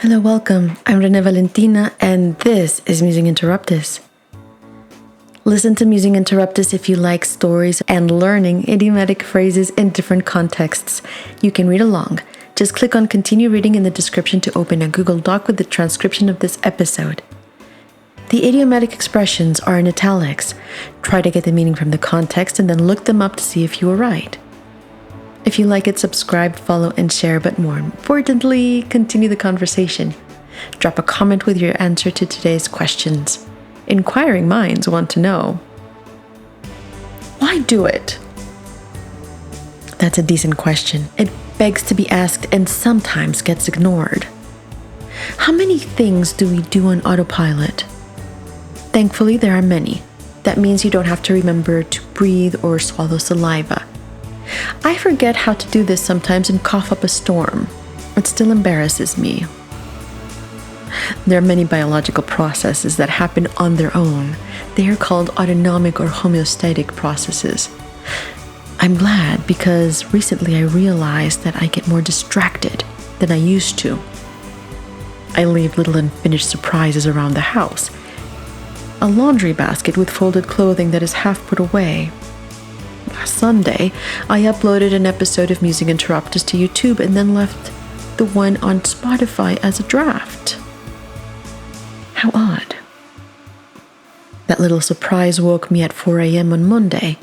Hello, welcome. I'm Rene Valentina, and this is Musing Interruptus. Listen to Musing Interruptus if you like stories and learning idiomatic phrases in different contexts. You can read along. Just click on Continue Reading in the description to open a Google Doc with the transcription of this episode. The idiomatic expressions are in italics. Try to get the meaning from the context and then look them up to see if you were right. If you like it, subscribe, follow, and share, but more importantly, continue the conversation. Drop a comment with your answer to today's questions. Inquiring minds want to know. Why do it? That's a decent question. It begs to be asked and sometimes gets ignored. How many things do we do on autopilot? Thankfully, there are many. That means you don't have to remember to breathe or swallow saliva. I forget how to do this sometimes and cough up a storm. It still embarrasses me. There are many biological processes that happen on their own. They are called autonomic or homeostatic processes. I'm glad because recently I realized that I get more distracted than I used to. I leave little unfinished surprises around the house. A laundry basket with folded clothing that is half put away. Last Sunday, I uploaded an episode of Musing Interruptus to YouTube and then left the one on Spotify as a draft. How odd. That little surprise woke me at 4 a.m. on Monday.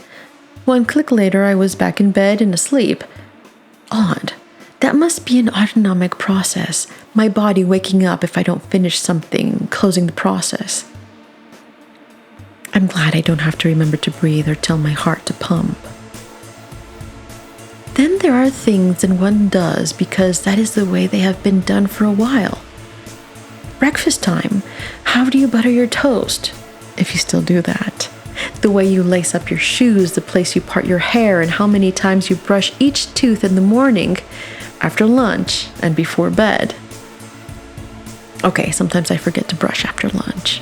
One click later, I was back in bed and asleep. Odd. That must be an autonomic process, my body waking up if I don't finish something, closing the process. I'm glad I don't have to remember to breathe or tell my heart to pump. Then there are things that one does because that is the way they have been done for a while. Breakfast time. How do you butter your toast? If you still do that. The way you lace up your shoes, the place you part your hair, and how many times you brush each tooth in the morning, after lunch, and before bed. Okay, sometimes I forget to brush after lunch.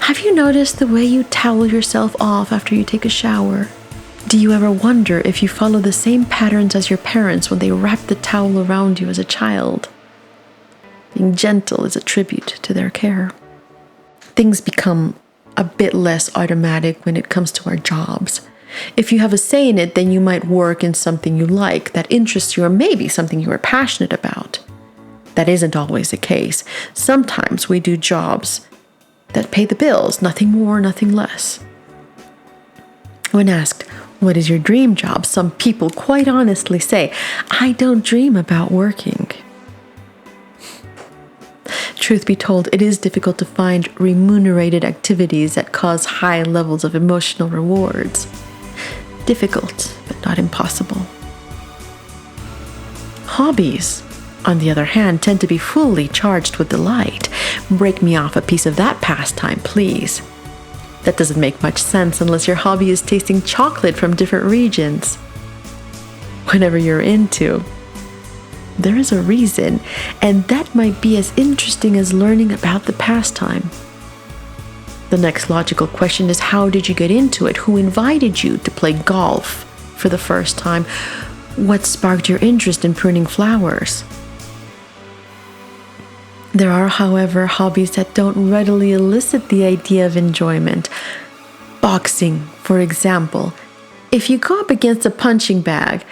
Have you noticed the way you towel yourself off after you take a shower? Do you ever wonder if you follow the same patterns as your parents when they wrapped the towel around you as a child? Being gentle is a tribute to their care. Things become a bit less automatic when it comes to our jobs. If you have a say in it, then you might work in something you like, that interests you, or maybe something you are passionate about. That isn't always the case. Sometimes we do jobs that pay the bills, nothing more, nothing less. When asked, what is your dream job? Some people quite honestly say, I don't dream about working. Truth be told, it is difficult to find remunerated activities that cause high levels of emotional rewards. Difficult, but not impossible. Hobbies, on the other hand, tend to be fully charged with delight. Break me off a piece of that pastime, please. That doesn't make much sense unless your hobby is tasting chocolate from different regions. Whatever you're into, there is a reason, and that might be as interesting as learning about the pastime. The next logical question is, how did you get into it? Who invited you to play golf for the first time? What sparked your interest in pruning flowers? There are, however, hobbies that don't readily elicit the idea of enjoyment. Boxing, for example. If you go up against a punching bag,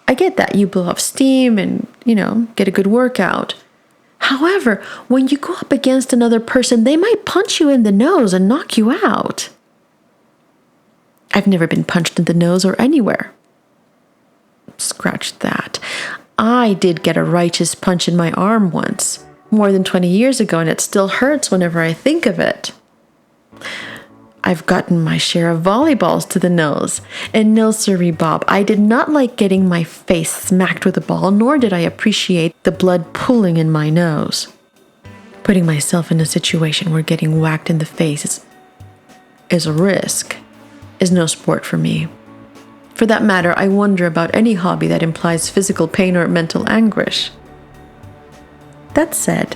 I get that you blow off steam and, get a good workout. However, when you go up against another person, they might punch you in the nose and knock you out. I've never been punched in the nose or anywhere. Scratch that. I did get a righteous punch in my arm once, more than 20 years ago, and it still hurts whenever I think of it. I've gotten my share of volleyballs to the nose, and no siree Bob, I did not like getting my face smacked with a ball, nor did I appreciate the blood pooling in my nose. Putting myself in a situation where getting whacked in the face is a risk, is no sport for me. For that matter, I wonder about any hobby that implies physical pain or mental anguish. That said,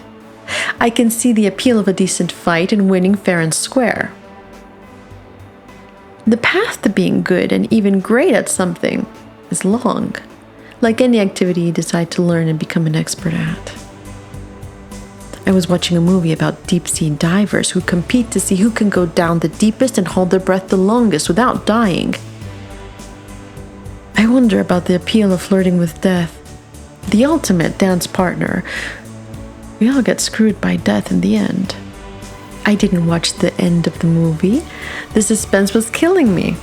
I can see the appeal of a decent fight and winning fair and square. The path to being good and even great at something is long, like any activity you decide to learn and become an expert at. I was watching a movie about deep-sea divers who compete to see who can go down the deepest and hold their breath the longest without dying. I wonder about the appeal of flirting with death, the ultimate dance partner. We all get screwed by death in the end. I didn't watch the end of the movie. The suspense was killing me.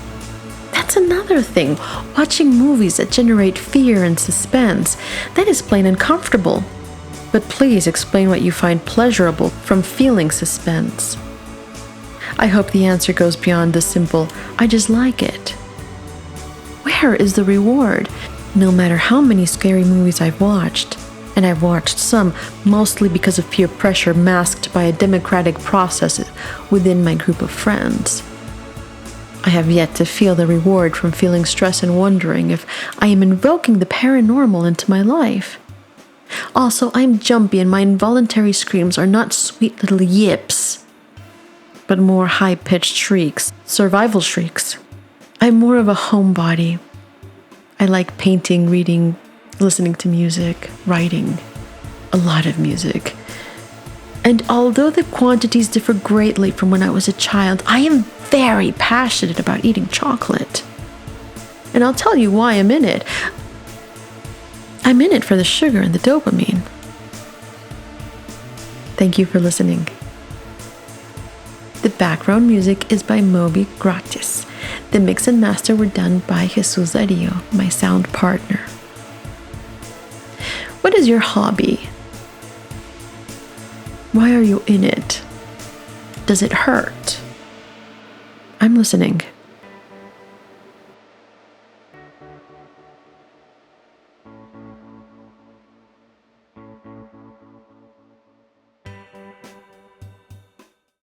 That's another thing. Watching movies that generate fear and suspense, that is plain uncomfortable. But please explain what you find pleasurable from feeling suspense. I hope the answer goes beyond the simple, I just like it. Where is the reward? No matter how many scary movies I've watched, and I've watched some mostly because of peer pressure masked by a democratic process within my group of friends, I have yet to feel the reward from feeling stress and wondering if I am invoking the paranormal into my life. Also, I'm jumpy and my involuntary screams are not sweet little yips, but more high-pitched shrieks, survival shrieks. I'm more of a homebody. I like painting, reading, listening to music, writing, a lot of music. And although the quantities differ greatly from when I was a child, I am very passionate about eating chocolate. And I'll tell you why I'm in it. I'm in it for the sugar and the dopamine. Thank you for listening. The background music is by Moby Gratis. The mix and master were done by Jesus Ario, my sound partner. What is your hobby? Why are you in it? Does it hurt? I'm listening.